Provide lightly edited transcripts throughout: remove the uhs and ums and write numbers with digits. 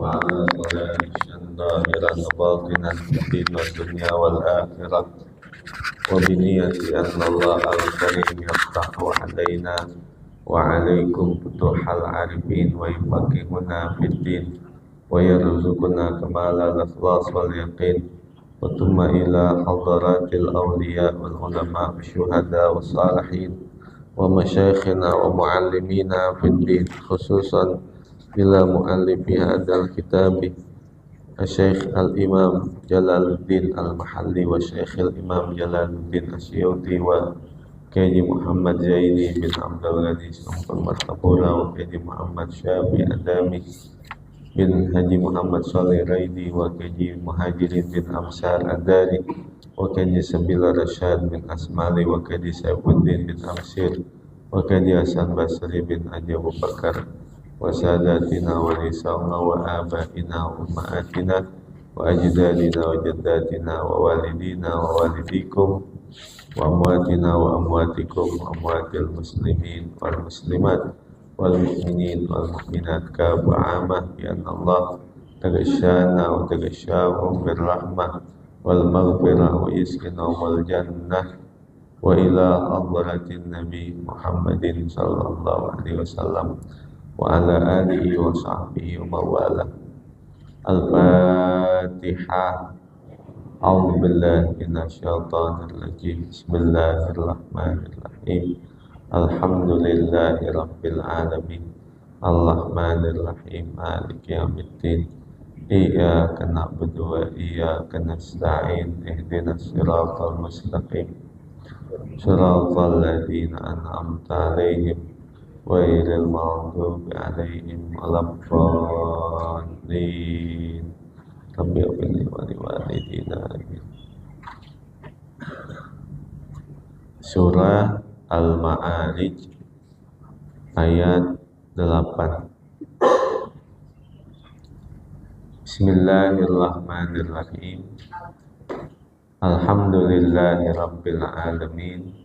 وعلى صلاة ظاهرا وباطنا في الدين والدنيا والآخرة وبنية أن الله الكريم يفتح علينا وعليكم فتوح العارفين ويفقهنا في الدين ويرزقنا كمال الإخلاص واليقين وثم إلى حضرات الأولياء والعلماء والشهداء والصالحين ومشايخنا ومعلمينا في الدين خصوصا إلى مؤلف هذا الكتاب الشيخ الإمام جلال الدين المحلي والشيخ الإمام جلال الدين السيوطي وكيدي محمد زيني بن عبد الغني سمط المرتبورة وكيدي محمد شافي أدامي بن Haji Muhammad Shalih Raidi وكيدي مهاجرين بن أمسار الداري وكيدي سبيل رشاد بن أسمالي وكيدي سيف الدين بن أمسير وكيدي حسن بصري بن أبي بكر وساداتنا ونساؤنا وآبائنا وأمهاتنا وأجدادنا وجداتنا ووالدينا ووالديكم وأمواتنا وأمواتكم وأموات المسلمين والمسلمات والمؤمنين والمؤمنات كافة عامة بأن الله تغشانا وتغشاهم بالرحمة والمغفرة ويسكنهم الجنة وإلى حضرة النبي محمد صلى الله عليه وسلم وعلى آله وصحبه ومن والاه. الفاتحة. أعوذ بالله من الشيطان الرجيم. بسم الله الرحمن الرحيم. الحمد لله رب العالمين الرحمن الرحيم مالك يوم الدين إياك نعبد وإياك نستعين اهدنا الصراط المستقيم صراط الذين أنعمت عليهم غير المغضوب عليهم ولا الضالين رب اغفر لي ولوالدينا آمين. Surah Al-Ma'arij ayat 8. Bismillahirrahmanirrahim. Alhamdulillahi rabbil alamin.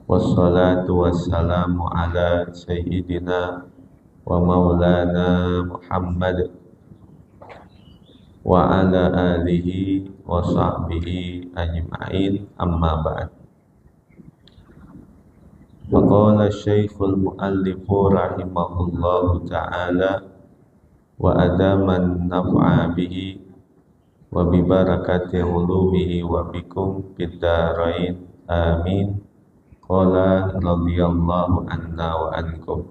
Wassalatu wassalamu ala sayyidina wa maulana Muhammad wa ala alihi wa sahbihi ajma'in, amma ba'd. Faqala Syekhul Mu'allif rahimahullahu ta'ala wa adaman naf'a bihi wa bi barakati ulumihi wa bikum fid darain amin. Qala radhiyallahu anna wa ankum.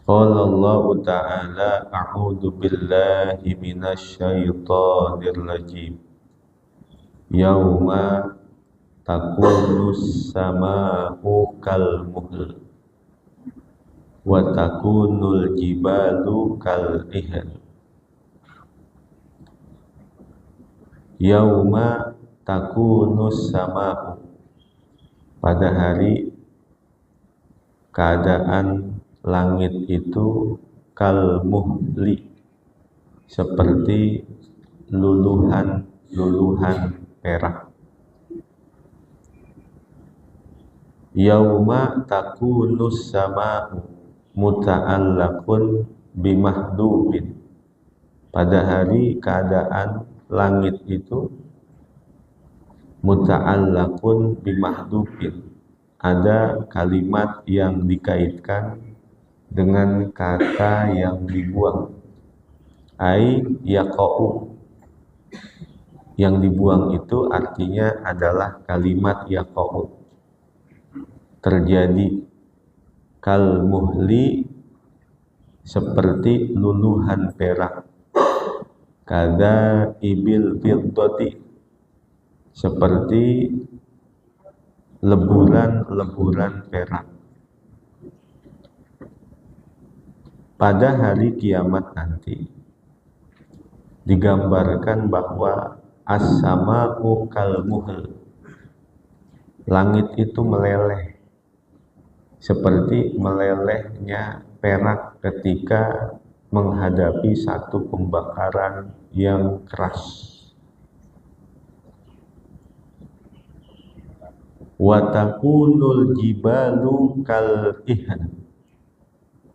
Qala Allah ta'ala a'udzu billahi minasy syaithanir rajim. Yauma takunus sama'u kal muhl wa takunul jibalu kal ihan. Yauma takunus sama'u, pada hari keadaan langit itu kal muhli, seperti luluhan perak. Yauma takunus sama'u muta'allaqun bimahdubin, pada hari keadaan langit itu muta'allaqun bimahdubin, ada kalimat yang dikaitkan dengan kata yang dibuang. Ai yaqa'u, yang dibuang itu artinya adalah kalimat yaqa'u, terjadi. Kal muhli, seperti luluhan perak. Kada ibil fiddati, seperti leburan perak. Pada hari kiamat nanti digambarkan bahwa as-sama'u kal muhl, langit itu meleleh seperti melelehnya perak ketika menghadapi satu pembakaran yang keras. wa takunul jibalu kal ihan,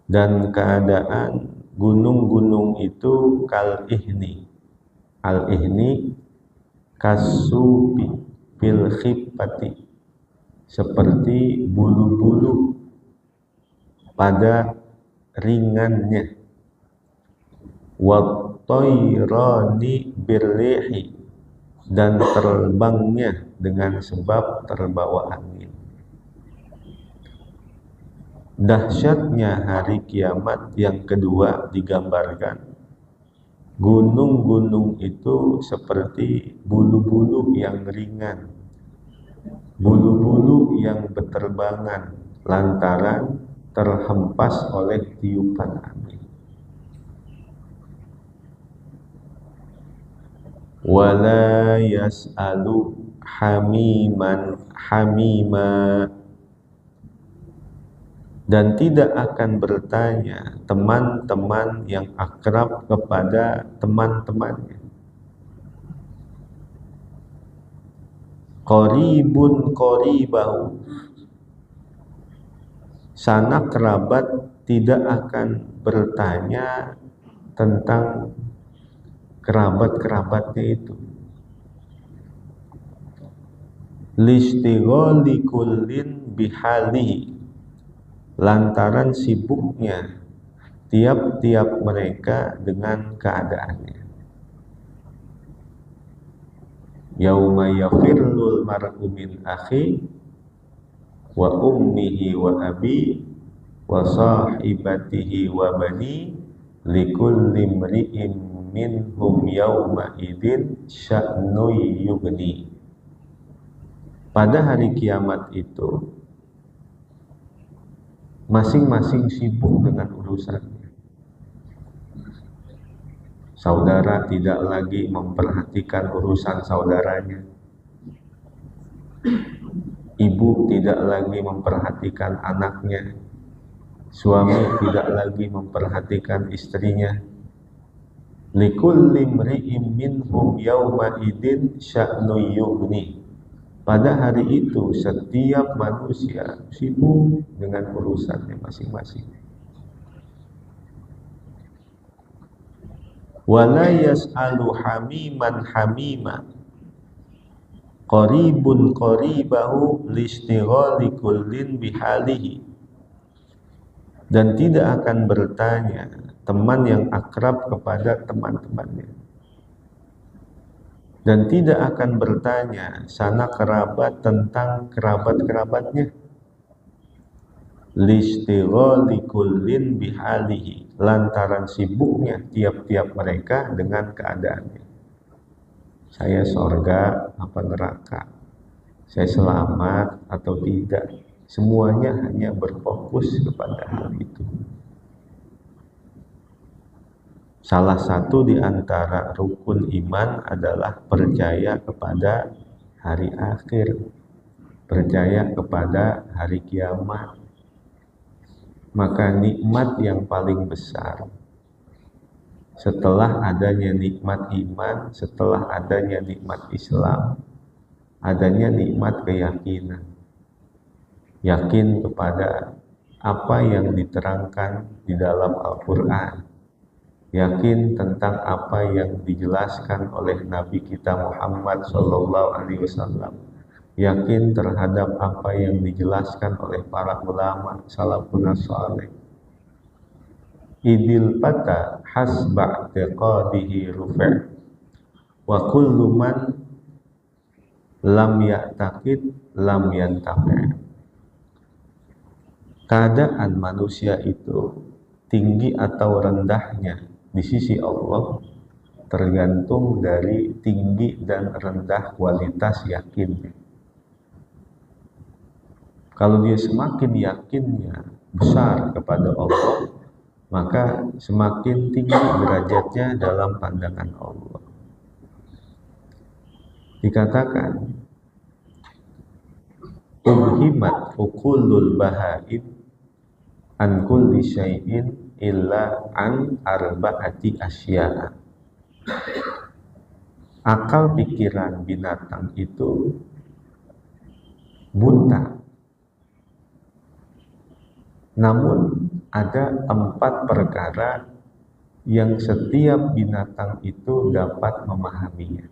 dan keadaan gunung-gunung itu kal ihni. Al ihni kasubi fil khiffati, seperti bulu-bulu pada ringannya. Wa tayrani birrihi, dan terbangnya dengan sebab terbawa angin. Dahsyatnya hari kiamat yang kedua digambarkan. Gunung-gunung itu seperti bulu-bulu yang ringan, bulu-bulu yang berterbangan lantaran terhempas oleh tiupan angin. Wala yas'alu hamiman hamima, dan tidak akan bertanya teman-teman yang akrab kepada teman-temannya. Qaribun qaribahu, sanak kerabat tidak akan bertanya tentang kerabat-kerabatnya itu. Listighali kullin bihalihi, lantaran sibuknya tiap-tiap mereka dengan keadaannya. Yauma yafirrul mar'u min akhi wa ummihi wa abi wa sahibatihi wa bani likulli imri'in minhum yawma idzin sya'nu yughni. Pada hari kiamat itu masing-masing sibuk dengan urusannya. Saudara tidak lagi memperhatikan urusan saudaranya. Ibu tidak lagi memperhatikan anaknya. Suami tidak lagi memperhatikan istrinya. Likulli imri'in minhum yawma idzin sya'nu yughni. Pada hari itu setiap manusia sibuk dengan urusannya masing-masing. Wala yas'alu hamiman hamima, qaribun qaribahu listighali kullin bihalihi, dan tidak akan bertanya teman yang akrab kepada teman-temannya, dan tidak akan bertanya sanak kerabat tentang kerabat-kerabatnya. Listighali kullin bihalihi, lantaran sibuknya tiap-tiap mereka dengan keadaannya. Saya surga apa neraka, saya selamat atau tidak, semuanya hanya berfokus kepada hal itu. Salah satu di antara rukun iman adalah percaya kepada hari akhir, percaya kepada hari kiamat. Maka nikmat yang paling besar setelah adanya nikmat iman, setelah adanya nikmat Islam, adanya nikmat keyakinan. Yakin kepada apa yang diterangkan di dalam Al-Quran, yakin tentang apa yang dijelaskan oleh Nabi kita Muhammad SAW, yakin terhadap apa yang dijelaskan oleh para ulama salafun saleh. Idil fata hasba i'tiqadihi rufi' wa kullu man lam ya'taqid lam yantafi'. Keadaan manusia itu tinggi atau rendahnya di sisi Allah tergantung dari tinggi dan rendah kualitas yakinnya. Kalau dia semakin yakinnya besar kepada Allah, maka semakin tinggi derajatnya dalam pandangan Allah. Dikatakan ubhimat uqulul bahaim an kulli syai'in illa an arba'ati asya'a. Akal pikiran binatang itu buta. Namun ada 4 perkara yang setiap binatang itu dapat memahaminya.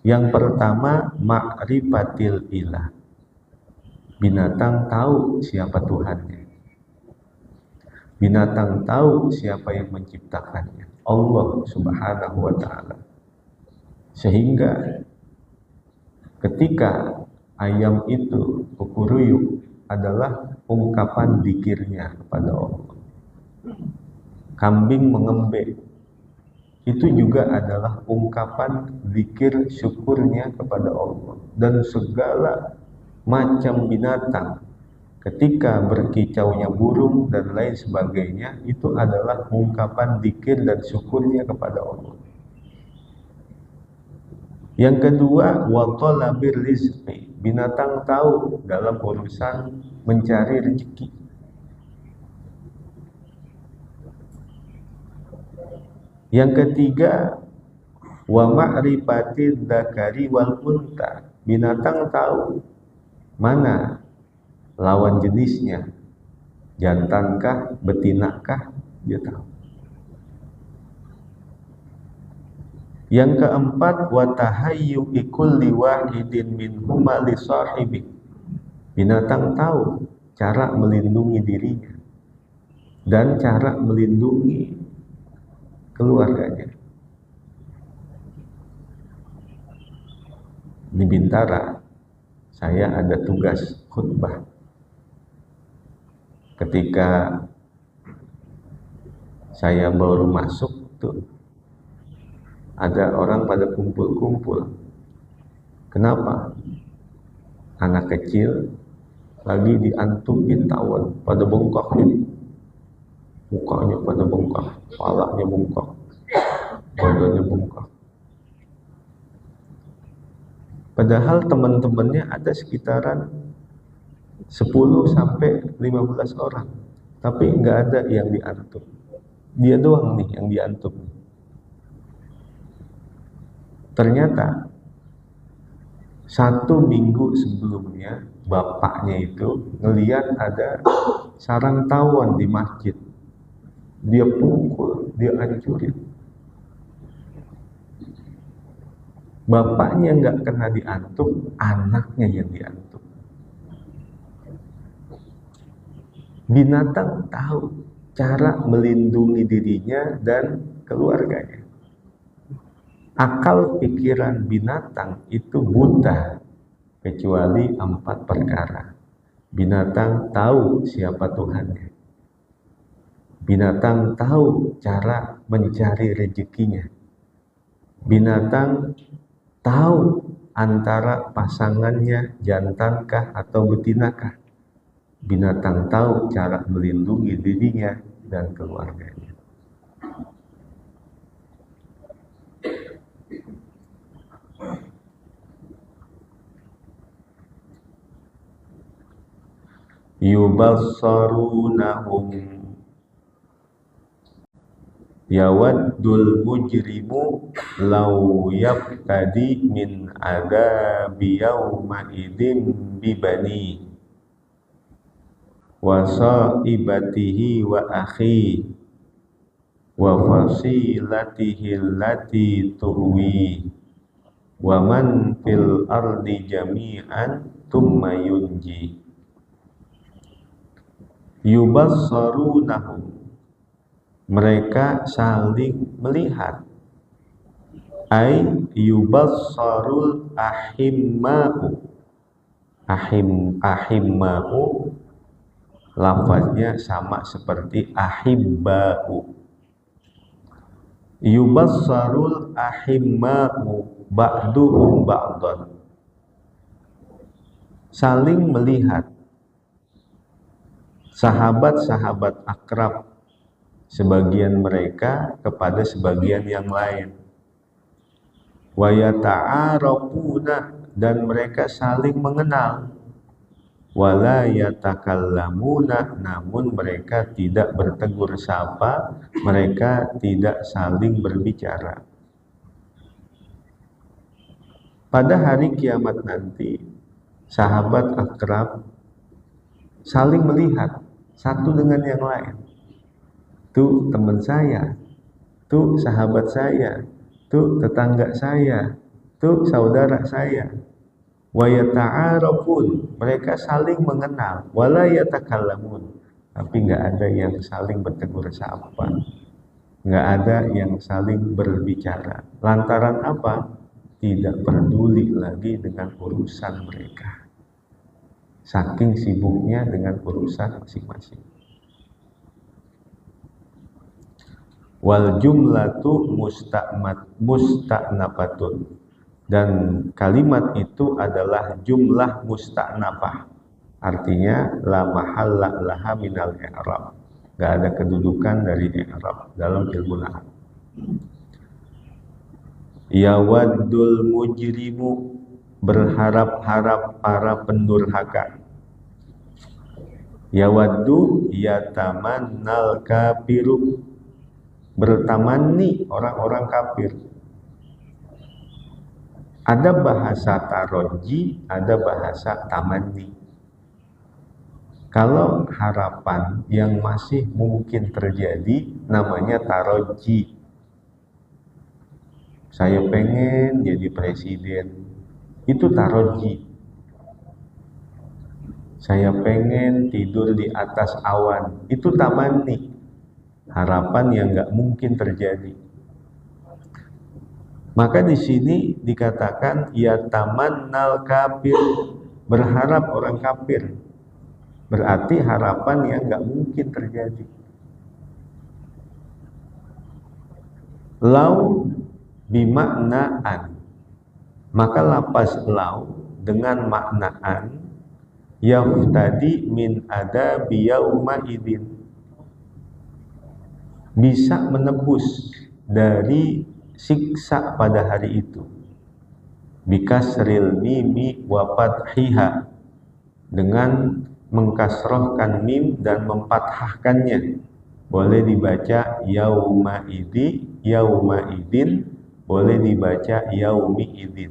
Yang pertama, ma'rifatil ilah. Binatang tahu siapa Tuhannya. Binatang tahu siapa yang menciptakannya, Allah Subhanahu wa ta'ala. Sehingga ketika ayam itu kukuruyuk adalah ungkapan zikirnya kepada Allah. Kambing mengembek itu juga adalah ungkapan zikir syukurnya kepada Allah. Dan segala macam binatang ketika berkicaunya burung dan lain sebagainya itu adalah ungkapan zikir dan syukurnya kepada Allah. Yang kedua, wa talabir rizqi. Binatang tahu dalam urusan mencari rezeki. Yang ketiga, wa ma'rifatid dzakari wal unta. Binatang tahu mana lawan jenisnya, jantankah, betinakah, dia tahu. Yang keempat, wa tahayyu kulli wahidin minhuma li sahibi. Binatang tahu cara melindungi dirinya dan cara melindungi keluarganya. Di Bintara, saya ada tugas khutbah. Ketika saya baru masuk tuh, ada orang pada kumpul-kumpul. Kenapa? Anak kecil lagi diantupin tawon, pada bengkok ini. Mukanya pada bengkok, kepalanya bengkok, badannya bengkok. Padahal teman-temannya ada sekitaran 10 sampai 15 orang. Tapi nggak ada yang diantup. Dia doang nih yang diantup. Ternyata 1 minggu sebelumnya bapaknya itu ngelihat ada sarang tawon di masjid. Dia pukul, dia hancurin. Bapaknya nggak kena diantuk, anaknya yang diantuk. Binatang tahu cara melindungi dirinya dan keluarganya. Akal pikiran binatang itu buta, kecuali 4 perkara. Binatang tahu siapa Tuhannya. Binatang tahu cara mencari rezekinya. Binatang tahu antara pasangannya jantankah atau betinakah. Binatang tahu cara melindungi dirinya dan keluarganya. Yubassarunahum yawaddul mujrimu law yabtadi min adabi yawma idzin bibani wa sa'ibatihi wa akhi wa fasilatihi allati tuwi wa man fil ardi jami'an thumma yunji. Yubassarunahum, mereka saling melihat. Ai yubassarul ahimma'u. Ahimma'u lafaznya sama seperti ahibba'u. Yubassarul ahimma'u ba'duhum ba'dan. Saling melihat sahabat-sahabat akrab sebagian mereka kepada sebagian yang lain. Wa yata'arafuna, dan mereka saling mengenal. Wala yatakallamuna, namun mereka tidak bertegur sapa, mereka tidak saling berbicara. Pada hari kiamat nanti, sahabat akrab saling melihat satu dengan yang lain. Tuh teman saya, tuh sahabat saya, tuh tetangga saya, tuh saudara saya. Wa yata'arafun, mereka saling mengenal. Wala yatakallamun, tapi nggak ada yang saling bertegur sapa, nggak ada yang saling berbicara. Lantaran apa? Tidak peduli lagi dengan urusan mereka, saking sibuknya dengan urusan masing-masing. Wal jumlatu musta'nafatun, dan kalimat itu adalah jumlah musta'nafah, artinya la mahalla laha minal i'rab, nggak ada kedudukan dari i'rab dalam ilmu nahwu. Yawaddul mujrimu, berharap-harap para pendurhaka. Yawaddu yatamannal kafiru, bertamanni orang-orang kafir. Ada bahasa taroji, ada bahasa tamanni. Kalau harapan yang masih mungkin terjadi namanya taroji. Saya pengen jadi presiden, itu taroji. Saya pengen tidur di atas awan, itu tamanni, harapan yang nggak mungkin terjadi. Maka di sini dikatakan ya tamannal kafir, berharap orang kafir, berarti harapan yang nggak mungkin terjadi. Lau bimaknaan, maka lapas lau dengan maknaan yaftadi min adabi yauma idin, bisa menebus dari siksa pada hari itu. Bikasril mimi wa fathiha, dengan mengkasrohkan mim dan memfathahkannya. Boleh dibaca yauma idi, yauma idin, boleh dibaca yaumi idin.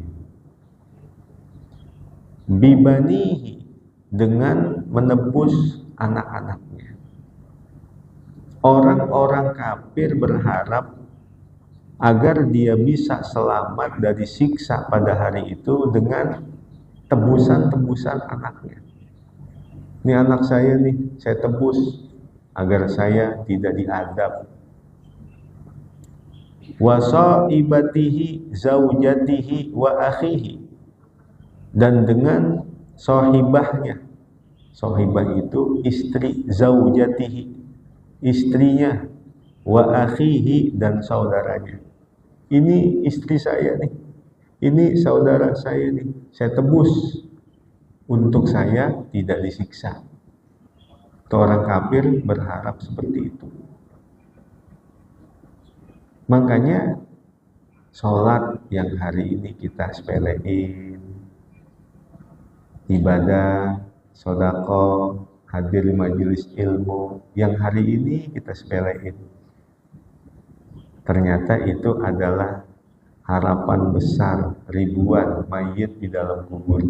Bibanihi, dengan menebus anak-anaknya. Orang-orang kafir berharap agar dia bisa selamat dari siksa pada hari itu dengan tebusan-tebusan anaknya. Ini anak saya nih, saya tebus agar saya tidak diadab. Wa sahibatihi zaujatihi wa akhihi, dan dengan sahibahnya. Sahibah itu istri, zaujatihi istrinya, wa akhihi dan saudaranya. Ini istri saya nih, ini saudara saya nih, saya tebus untuk saya tidak disiksa. Orang kafir berharap seperti itu. Makanya sholat yang hari ini kita sepelein, ibadah, sedekah, hadir majelis ilmu yang hari ini kita sepelein, ternyata itu adalah harapan besar ribuan mayit di dalam kubur.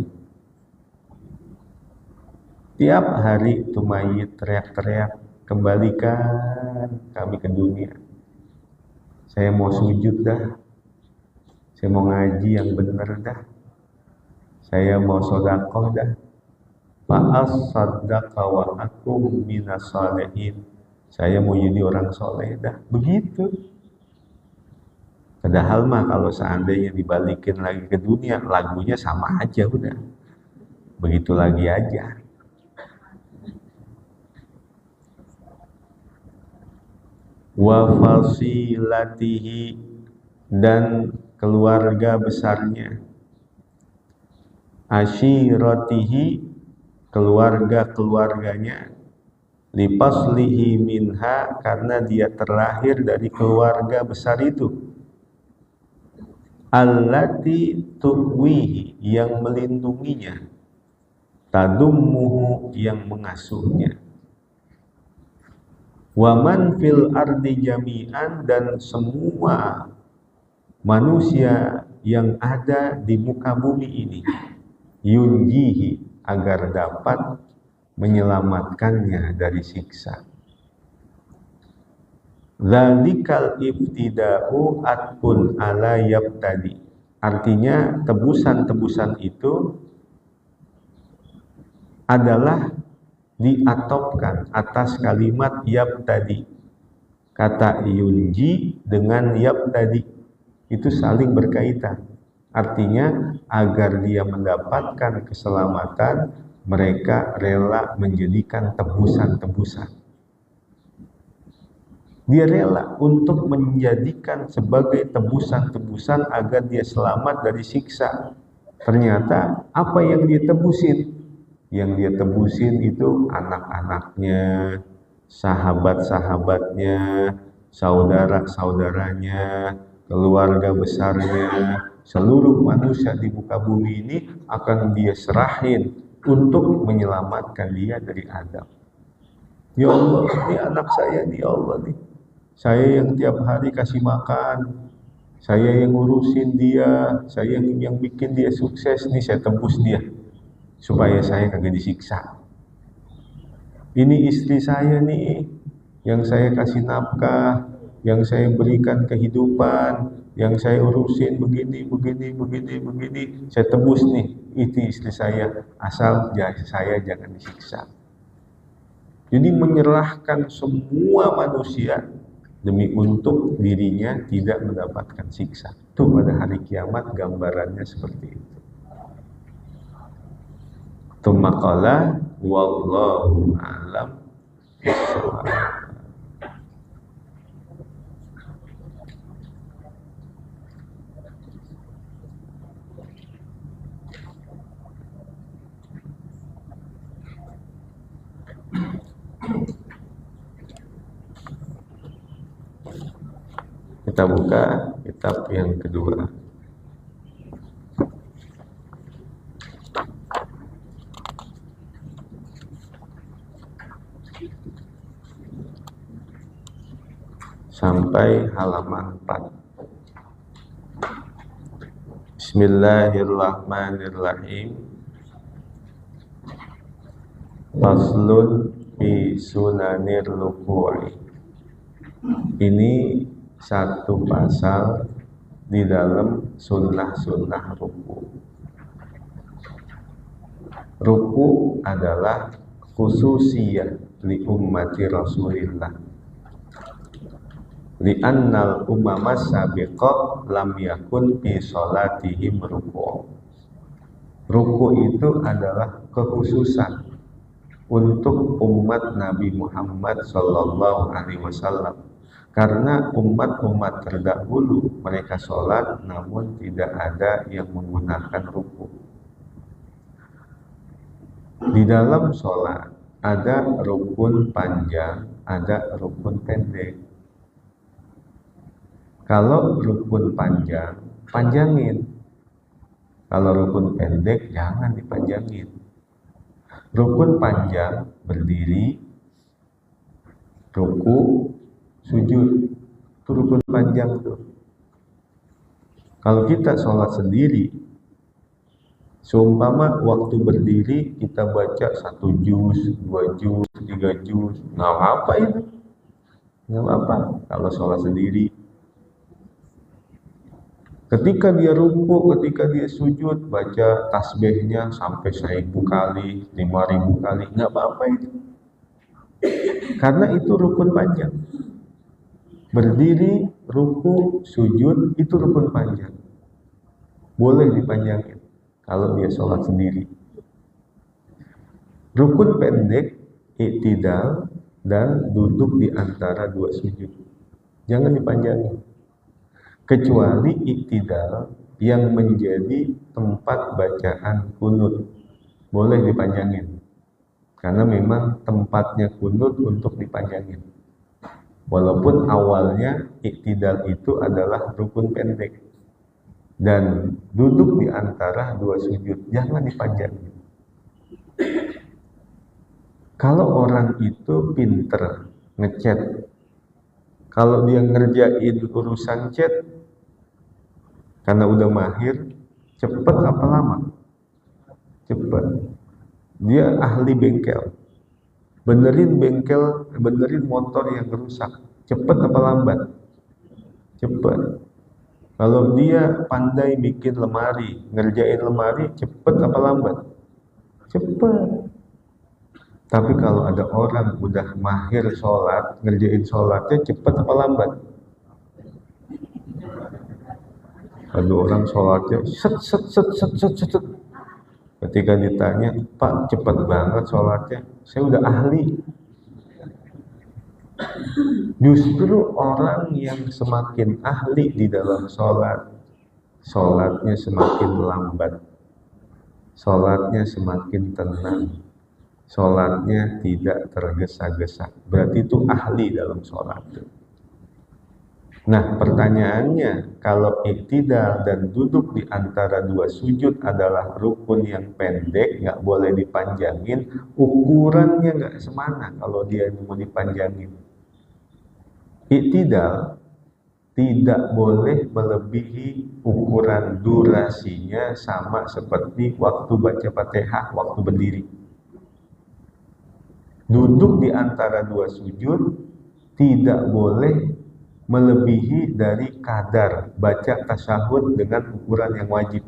Tiap hari itu mayit teriak-teriak, kembalikan kami ke dunia. Saya mau sujud dah, saya mau ngaji yang benar dah, saya mau sedekah dah. Fa'as-saddaqa wa akum minas sholihin, saya mau jadi orang soleh dah. Begitu. Padahal mah kalau seandainya dibalikin lagi ke dunia, lagunya sama aja udah. Begitu lagi aja. Wa fasilatihi, dan keluarga besarnya. Ashiratihi, keluarga-keluarganya. Lipaslihi minha, karena dia terlahir dari keluarga besar itu. Allati tuwihi, yang melindunginya. Tadummuhu, yang mengasuhnya. Waman fil ardi jami'an, dan semua manusia yang ada di muka bumi ini. Yunjihi, agar dapat menyelamatkannya dari siksa. Dzalikal ibtida'u atpun ala yabtadi. Artinya tebusan-tebusan itu adalah diatopkan atas kalimat yabtadi. Kata yunji dengan yabtadi itu saling berkaitan. Artinya agar dia mendapatkan keselamatan, mereka rela menjadikan tebusan-tebusan. Dia rela untuk menjadikan sebagai tebusan-tebusan agar dia selamat dari siksa. Ternyata apa yang dia tebusin? Yang dia tebusin itu anak-anaknya, sahabat-sahabatnya, saudara-saudaranya, keluarga besarnya, seluruh manusia di muka bumi ini akan dia serahin untuk menyelamatkan dia dari adab. Ya Allah, ini anak saya nih, ya Allah nih. Saya yang tiap hari kasih makan, saya yang ngurusin dia, saya yang bikin dia sukses nih, saya tebus dia supaya saya kagak disiksa. Ini istri saya nih, yang saya kasih nafkah, yang saya berikan kehidupan, yang saya urusin begini, saya tebus nih, itu istri saya, asal saya jangan disiksa. Jadi menyerahkan semua manusia demi untuk dirinya tidak mendapatkan siksa. Itu pada hari kiamat gambarannya seperti itu. Tumaqala wallahu a'lam bishawab. Kita buka kitab yang kedua. Sampai halaman 4. Bismillahirrahmanirrahim. Faslun fi sunanir ruku'i. Ini satu pasal di dalam sunnah-sunnah ruku. Ruku adalah khususiyah li ummati Rasulillah. Li'annal umamas sabiqah lam yakun fi sholatihim ruku'. Ruku itu adalah kekhususan untuk umat Nabi Muhammad sallallahu alaihi wasallam. Karena umat-umat terdahulu mereka sholat namun tidak ada yang menggunakan ruku'. Di dalam sholat ada rukun panjang, ada rukun pendek. Kalau rukun panjang, panjangin. Kalau rukun pendek, jangan dipanjangin. Rukun panjang, berdiri, ruku, sujud. Itu rukun panjang tuh. Kalau kita sholat sendiri, seumpama waktu berdiri kita baca 1 juz, 2 juz, 3 juz, nggak apa itu. Nggak apa kalau sholat sendiri. Ketika dia ruku, ketika dia sujud, baca tasbihnya sampai 1000 kali, 5000 kali, nggak apa-apa itu. Karena itu rukun panjang. Berdiri, ruku, sujud, itu rukun panjang. Boleh dipanjangin kalau dia sholat sendiri. Rukun pendek, i'tidal, dan duduk di antara dua sujud. Jangan dipanjangin. Kecuali i'tidal yang menjadi tempat bacaan kunut, boleh dipanjangin. Karena memang tempatnya kunut untuk dipanjangin. Walaupun awalnya i'tidal itu adalah rukun pendek. Dan duduk di antara dua sujud, jangan dipanjangin. Kalau orang itu pinter ngechat, kalau dia ngerjain urusan chat, karena udah mahir, cepet apa lama? Cepet. Dia ahli bengkel. Benerin motor yang rusak. Cepet apa lambat? Cepet. Kalau dia pandai bikin lemari, ngerjain lemari, cepet apa lambat? Cepet. Tapi kalau ada orang udah mahir sholat, ngerjain sholatnya cepet apa lambat? Ada orang sholatnya set set set set set set, set. Ketika ditanya, Pak cepet banget sholatnya, saya udah ahli. Justru orang yang semakin ahli di dalam sholat, sholatnya semakin lambat, sholatnya semakin tenang, sholatnya tidak tergesa-gesa. Berarti itu ahli dalam sholat. Nah, pertanyaannya, kalau iktidal dan duduk di antara dua sujud adalah rukun yang pendek, nggak boleh dipanjangin, ukurannya nggak semana kalau dia mau dipanjangin. Iktidal tidak boleh melebihi ukuran durasinya sama seperti waktu baca Fatihah, waktu berdiri. Duduk di antara dua sujud tidak boleh melebihi dari kadar baca tasyahud dengan ukuran yang wajib.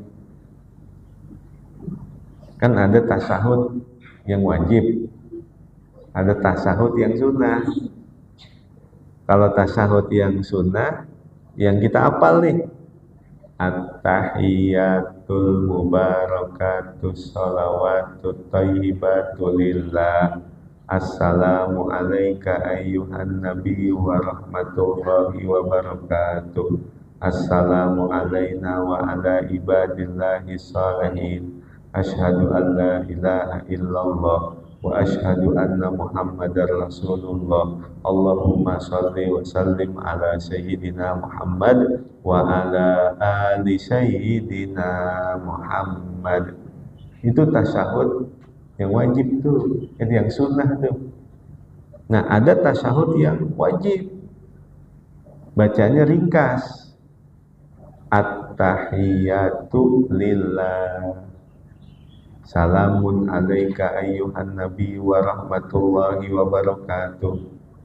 Kan ada tasyahud yang wajib, ada tasyahud yang sunnah. Kalau tasyahud yang sunnah, yang kita hafal nih, at-tahiyatul mubarakatus sholawatut thayyibatu lillah, assalamu alayka ayyuhan nabi wa rahmatullahi wa barakatuh, assalamu alayna wa ala ibadillahi shalihin, asyhadu an la ilaha illallah wa asyhadu anna muhammadar rasulullah, Allahumma sholli wa sallim ala sayyidina Muhammad wa ala ali sayyidina Muhammad. Itu tasyahud yang wajib tuh, itu yang sunnah tuh. Nah, ada tasyahud yang wajib, bacanya ringkas, at-tahiyatu lillah, salamun alaika ayyuhan nabi wa rahmatullahi wa barakatuh,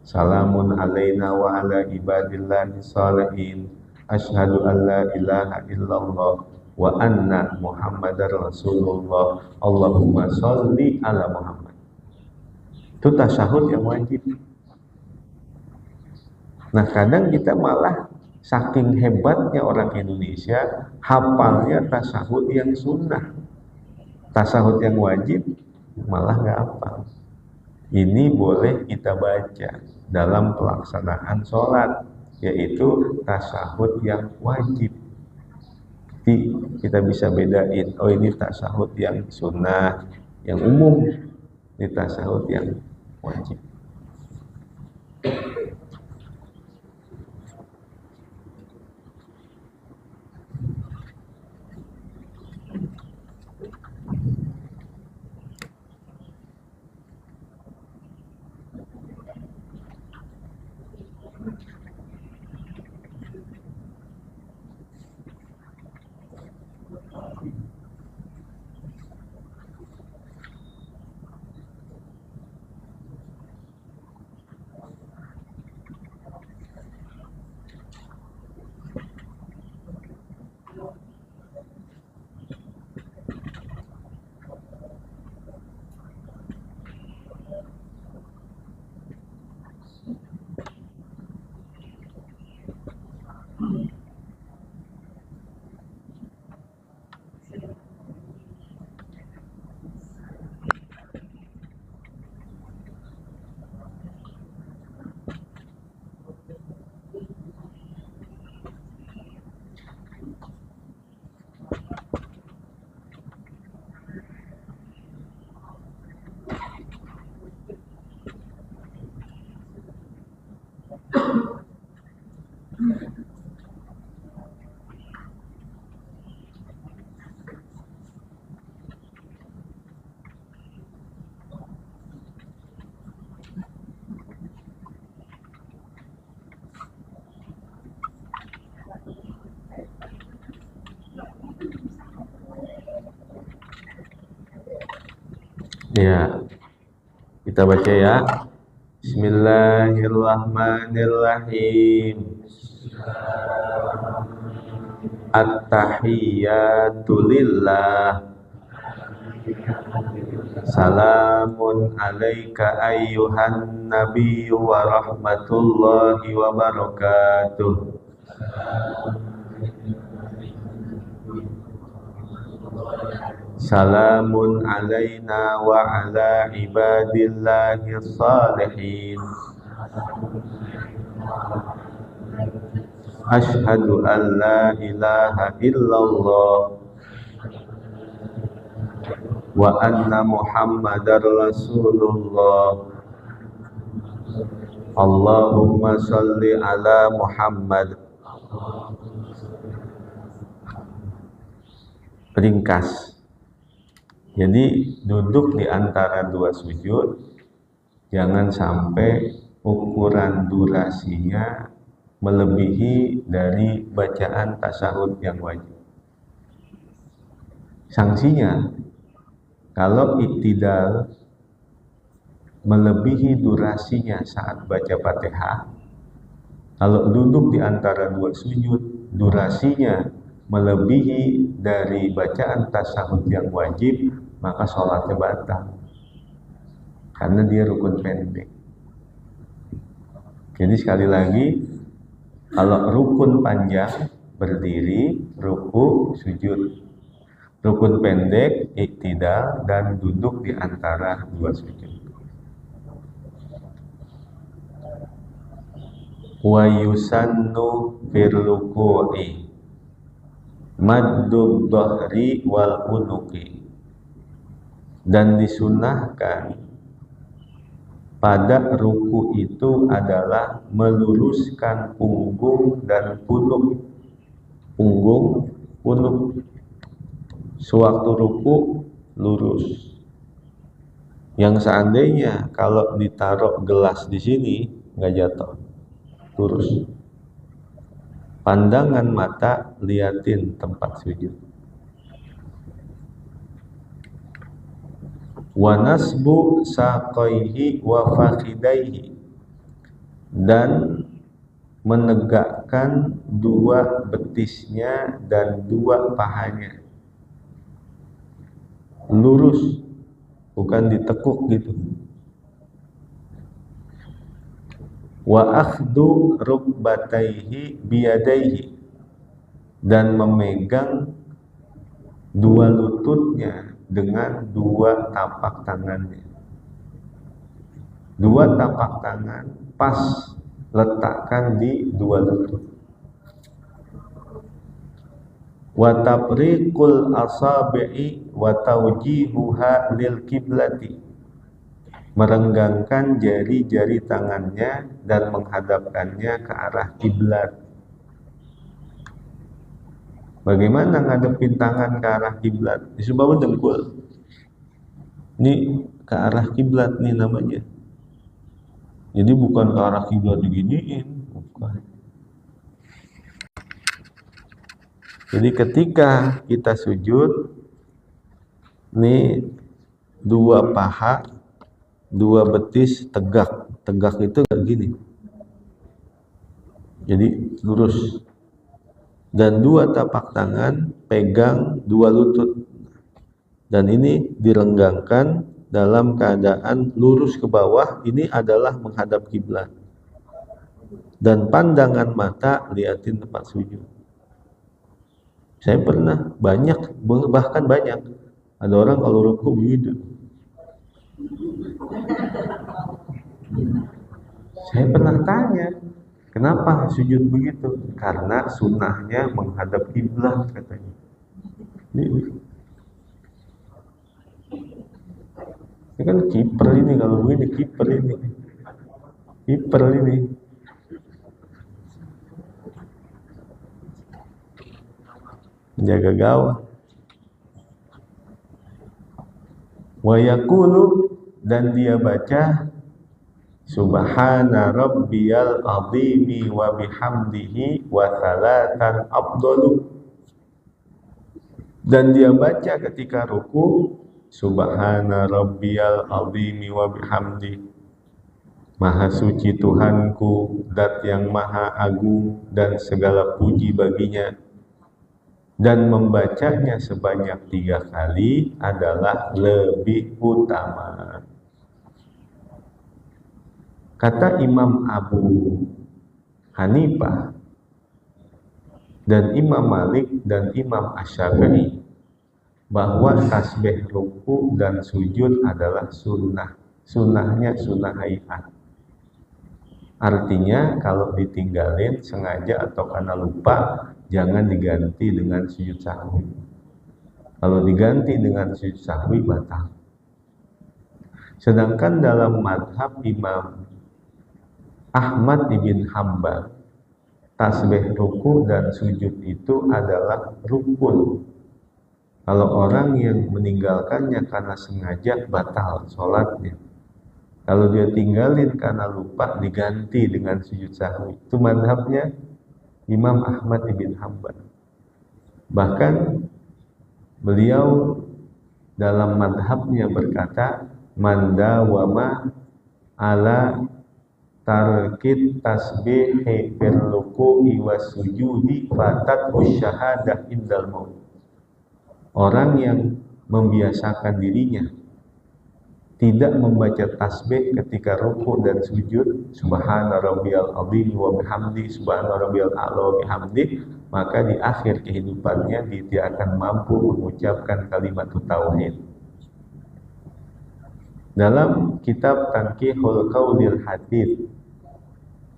salamun alaina wa ala ibadillahi shalihin, asyhadu an la ilaha illallah wa anna muhammadar rasulullah, Allahumma sholli ala Muhammad. Itu tasyahud yang wajib. Nah, kadang kita malah saking hebatnya orang Indonesia, hafalnya tasyahud yang sunnah, tasyahud yang wajib malah nggak hafal. Ini boleh kita baca dalam pelaksanaan sholat, yaitu tasyahud yang wajib. Jadi kita bisa bedain, oh ini tasyahud yang sunnah, yang umum, ini tasyahud yang wajib. Ya, kita baca ya. Bismillahirrahmanirrahim. At-tahiyyatu lillah. Salamun alaika ayyuhan nabiyyu wa rahmatullahi wa barakatuh. Salamun alaina wa ala ibadillahi salihin. Ashhadu an la ilaha illallah wa anna Muhammadar Rasulullah. Allahumma salli ala Muhammad. Ringkas. Jadi duduk di antara dua sujud, jangan sampai ukuran durasinya melebihi dari bacaan tasyahud yang wajib. Sanksinya, kalau iktidal melebihi durasinya saat baca Fatihah, kalau duduk di antara dua sujud, durasinya melebihi dari bacaan tasyahud yang wajib, maka sholatnya batal. Karena dia rukun pendek. Jadi sekali lagi, kalau rukun panjang, berdiri, ruku, sujud. Rukun pendek, iktidal, dan duduk di antara dua sujud. Wa yusannu fil ruku'i maddud dhahri wal unuqi. Dan disunahkan pada ruku itu adalah meluruskan punggung dan punuk. Punggung, punuk. Sewaktu ruku lurus. Yang seandainya kalau ditaruh gelas di sini nggak jatuh, lurus. Pandangan mata liatin tempat sujud. Wa nasbu saqaihi wa fakhidaihi, dan menegakkan dua betisnya dan dua pahanya. Lurus, bukan ditekuk gitu. Wa akhdhu rukbataihi biyadaihi, dan memegang dua lututnya dengan dua tapak tangannya. Dua tapak tangan pas letakkan di dua lutut. Wa tafriqul asabi'i wa tawjihuha lil kiblati, merenggangkan jari-jari tangannya dan menghadapkannya ke arah kiblat. Bagaimana ngadepin tangan ke arah kiblat? Disumpah dengkul. Ini ke arah kiblat nih namanya. Jadi bukan ke arah kiblat diginiin, bukan. Jadi ketika kita sujud, nih dua paha, dua betis tegak. Tegak itu kayak gini. Jadi lurus. Dan dua tapak tangan pegang dua lutut. Dan ini direnggangkan dalam keadaan lurus ke bawah. Ini adalah menghadap kiblat. Dan pandangan mata liatin tempat sujud. Saya pernah bahkan banyak. Ada orang kalau ruku begitu. Saya pernah tanya, kenapa sujud begitu? Karena sunnahnya menghadap kiblat katanya. Ini kan kiper ini, kalau begini kiper ini. Kiper ini. Jaga gawang. Wa yaqulu, dan dia baca subhana rabbiyal azimi wa bihamdihi wa salatan afdalu. Dan dia baca ketika ruku Subhana rabbiyal azimi wa bihamdi. Maha suci Tuhanku, dat yang maha agung dan segala puji baginya. Dan membacanya sebanyak 3 kali adalah lebih utama. Kata Imam Abu Hanifah dan Imam Malik dan Imam Asy-Syafi'i bahwa tasbih ruku dan sujud adalah sunnah. Sunnahnya sunnah hayat. Artinya kalau ditinggalin sengaja atau karena lupa, jangan diganti dengan sujud sahwi. Kalau diganti dengan sujud sahwi batal. Sedangkan dalam madhab Imam Ahmad ibn Hanbal, tasbih ruku dan sujud itu adalah rukun. Kalau orang yang meninggalkannya karena sengaja, batal sholatnya. Kalau dia tinggalin karena lupa, diganti dengan sujud sahwi. Itu madhabnya Imam Ahmad ibn Hanbal. Bahkan beliau dalam madhabnya berkata, man dawama ala tarkit tasbihi fil ruku'i was sujudi fatat usyahadah indal maut. Orang yang membiasakan dirinya tidak membaca tasbih ketika ruku dan sujud, subhana rabbiyal azim wa bihamdi, subhana rabbiyal a'la wa bihamdi, maka di akhir kehidupannya dia tidak akan mampu mengucapkan kalimat tauhid. Dalam kitab Tanqihul Qaulil Hadits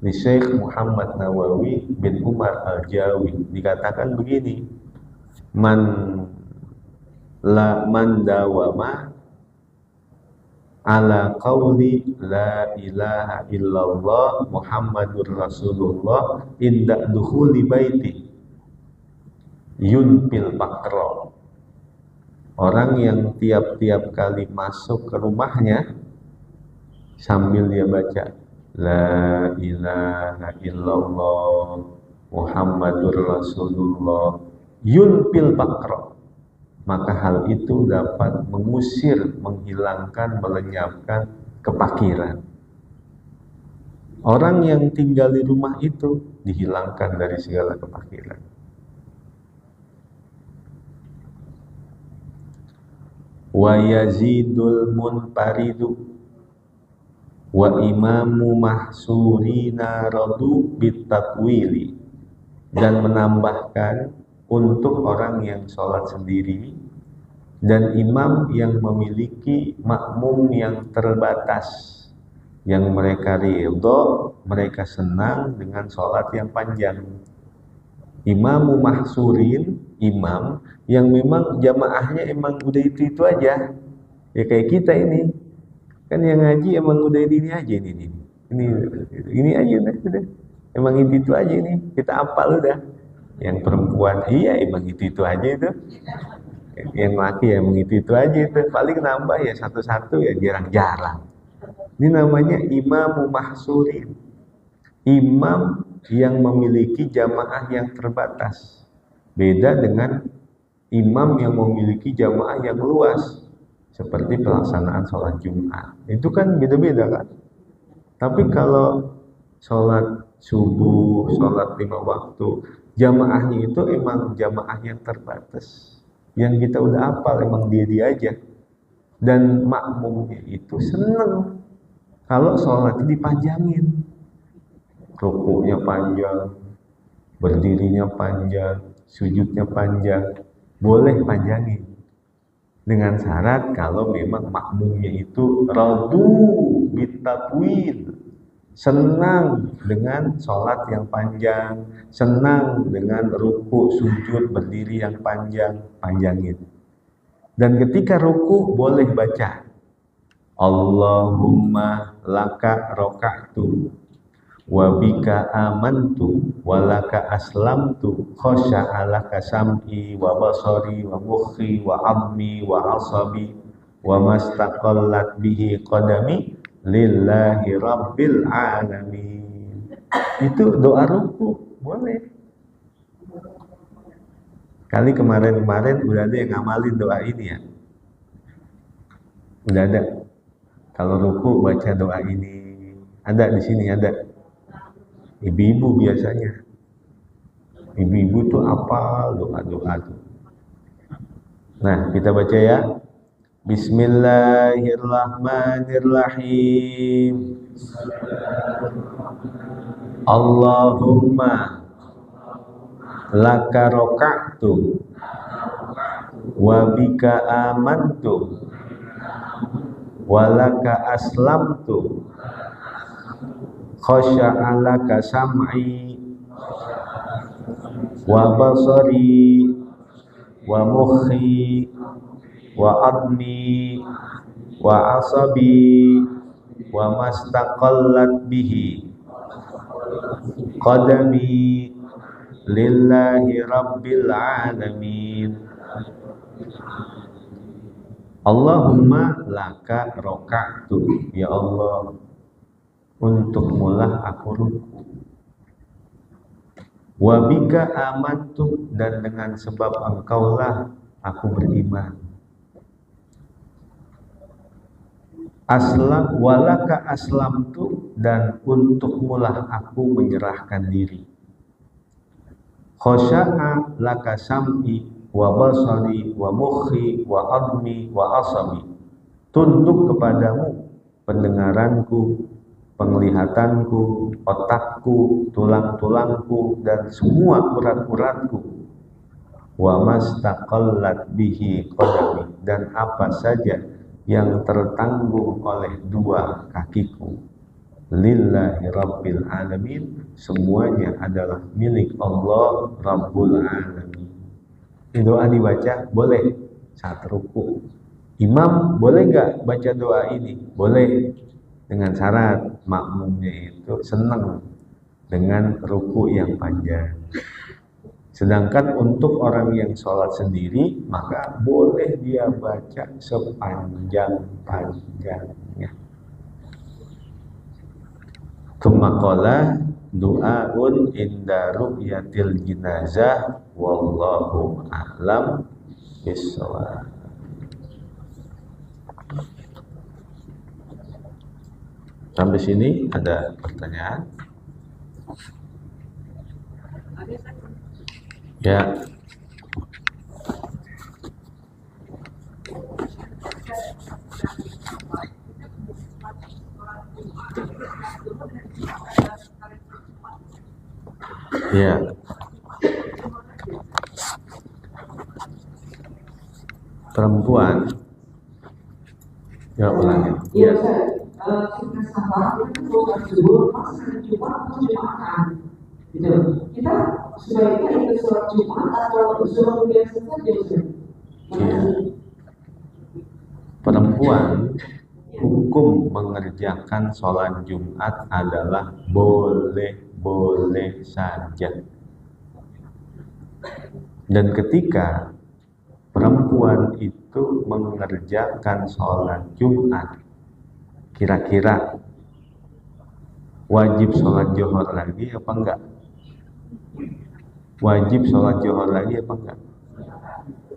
di Syekh Muhammad Nawawi bin Umar Al-Jawi dikatakan begini, man dawama ala qauli la ilaha illallah Muhammadur Rasulullah inda dukhuli baiti yunpil bakro. Orang yang tiap-tiap kali masuk ke rumahnya sambil dia baca la ilaha illallah Muhammadur Rasulullah yunpil bakro, maka hal itu dapat mengusir, menghilangkan, melenyapkan kepakiran. Orang yang tinggal di rumah itu dihilangkan dari segala kepakiran. Wa yazidul munfaridu wa imamu mahsurina radu bitakwili, dan menambahkan untuk orang yang sholat sendiri dan imam yang memiliki makmum yang terbatas, yang mereka ridho, mereka senang dengan sholat yang panjang. Imamu mahsurin, imam yang memang jamaahnya emang udah itu aja, ya kayak kita ini kan yang ngaji emang udah ini aja, ini aja udah, emang itu aja ini, kita apal udah. Yang perempuan iya emang itu aja itu, yang laki ya emang itu aja itu, paling nambah ya satu-satu ya jarang-jarang. Ini namanya imamu mahsurin, imam yang memiliki jamaah yang terbatas. Beda dengan imam yang memiliki jamaah yang luas, seperti pelaksanaan sholat Jumat. Itu kan beda-beda kan. Tapi kalau sholat subuh, sholat 5 waktu, jamaahnya itu emang jamaah yang terbatas. Yang kita udah hafal emang dia aja. Dan makmumnya itu seneng kalau sholatnya dipanjangin. Rukunya panjang, berdirinya panjang, sujudnya panjang. Boleh panjangin. Dengan syarat kalau memang makmumnya itu radu bitatwil, senang dengan sholat yang panjang, senang dengan ruku, sujud, berdiri yang panjangin. Dan ketika ruku boleh baca Allahumma laka roka'tu wa bika amantu wa laka aslamtu khosya'alaka sam'i wa basari wa mukhi wa ammi wa asabi wa mastaqallat bihi qadami lillahi rabbil alamin. Itu doa ruku boleh. Kali kemarin udah ada yang ngamalin doa ini ya. Udah ada. Kalau ruku baca doa ini. Ada di sini ada. Ibu-ibu biasanya. Ibu-ibu tuh apa doa-doa tuh. Nah, kita baca ya. Bismillahirrahmanirrahim. Allahumma laka roka'tu wa bika amantu wa laka aslamtu khasya'alaka sam'i wa basari wa mukhi wa adni wa asabi wa mastaqallat bihi qadami lillahi rabbil alamin. Allahumma laka roka'tu, ya Allah, untukmulah aku ruku. Wa bika amantu, dan dengan sebab engkaulah aku beriman. Walaka aslamtu, dan untukmulah aku menyerahkan diri. Khosya'a laka sam'i wa basari wa mukhi wa admi wa asabi. Tunduk kepadamu pendengaranku, penglihatanku, otakku, tulang-tulangku, dan semua urat-uratku. Wa mastaqallat bihi qadami, dan apa saja yang tertanggung oleh dua kakiku. Lillahi rabbil alamin, semuanya adalah milik Allah Rabbul Alamin. Ini doa dibaca boleh saat ruku. Imam boleh gak baca doa ini? Boleh, dengan syarat makmumnya itu senang dengan ruku yang panjang. Sedangkan untuk orang yang sholat sendiri, maka boleh dia baca sepanjang-panjangnya. Kemakalah du'aun inda ru'yatil jinazah wallahu a'lam bishawab. Sampai sini ada pertanyaan? Ya. Ya. Perempuan. Ya, ulangi. Iya, kita sabar, kita sholat zuhur, masa Jumat atau Jumatan, gitu. Kita sebaiknya ikut sholat Jumat atau sholat biasa saja, Iya. Perempuan, hukum mengerjakan sholat Jumat adalah boleh-boleh saja. Dan ketika perempuan itu mengerjakan sholat Jumat, kira-kira wajib sholat Zuhur lagi apa enggak? Wajib sholat Zuhur lagi apa enggak?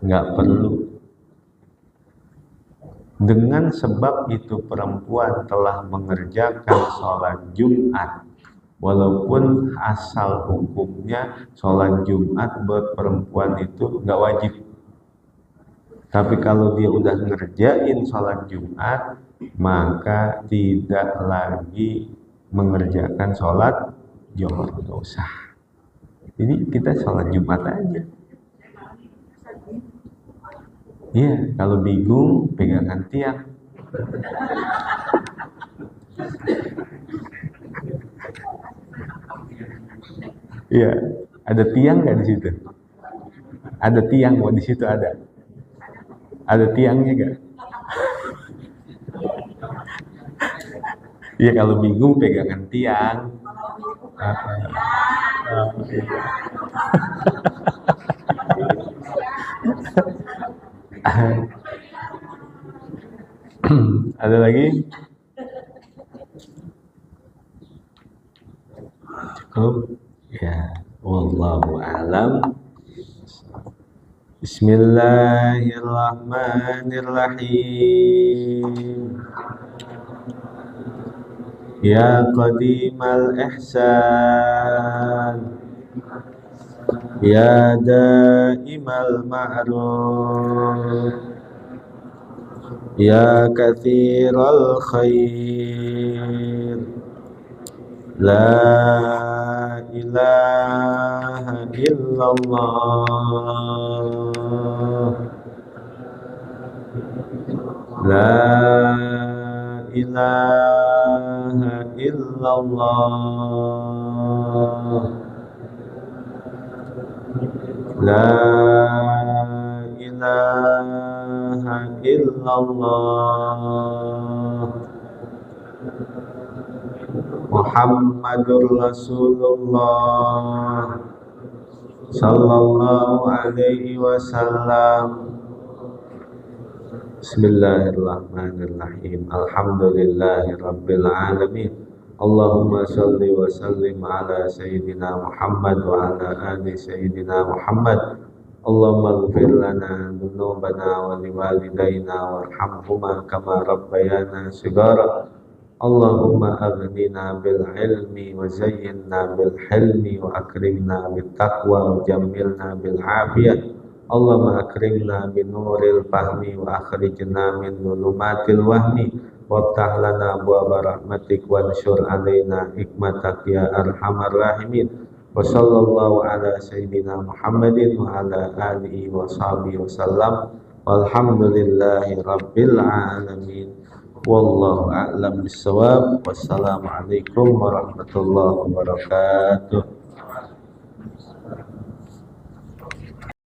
Enggak perlu. Dengan sebab itu perempuan telah mengerjakan sholat Jumat, walaupun asal hukumnya sholat Jumat buat perempuan itu enggak wajib. Tapi kalau dia udah ngerjain sholat Jumat, maka tidak lagi mengerjakan sholat Zuhur, nggak usah. Jadi kita sholat Jumat aja. Iya, kalau bingung pegangan tiang. Iya, ada tiang nggak di situ? Ada tiang, mau di situ ada. Ada tiangnya nggak? Iya, kalau bingung pegangan tiang. Ada lagi? Cukup? Ya, wallahu alam. Bismillahirrahmanirrahim. Ya qadimal ihsan, ya daimal ma'ruf, ya kathiral khair, la ilaha illallah, la ilaha illallah, la ilaha illallah, Muhammadur Rasulullah sallallahu alaihi wasallam. Bismillahirrahmanirrahim. Alhamdulillahi rabbil alamin. Allahumma salli wa sallim ala sayyidina Muhammad wa ala ali sayyidina Muhammad. Allahumma ighfir lana dhunubana wa liwalidayna warhamhuma kama rabbayana shighara. Allahumma aghnina bil ilmi wa zayyinna bil hilmi wa akrimna bit taqwa wa jammilna bil afiyah. Allahumma akrimna bin nuril fahmi wa akhrijna min dhulumatil wahmi waftah lana abwaaba rahmatik wanshur alaina hikmatak ya arhamar rahimin. Wa sallallahu ala sayyidina Muhammadin wa ala alihi wa sahbihi wasallam. Walhamdulillahi rabbil alamin. Wallahu a'lam bissawab. Wassalamualaikum warahmatullahi wabarakatuh.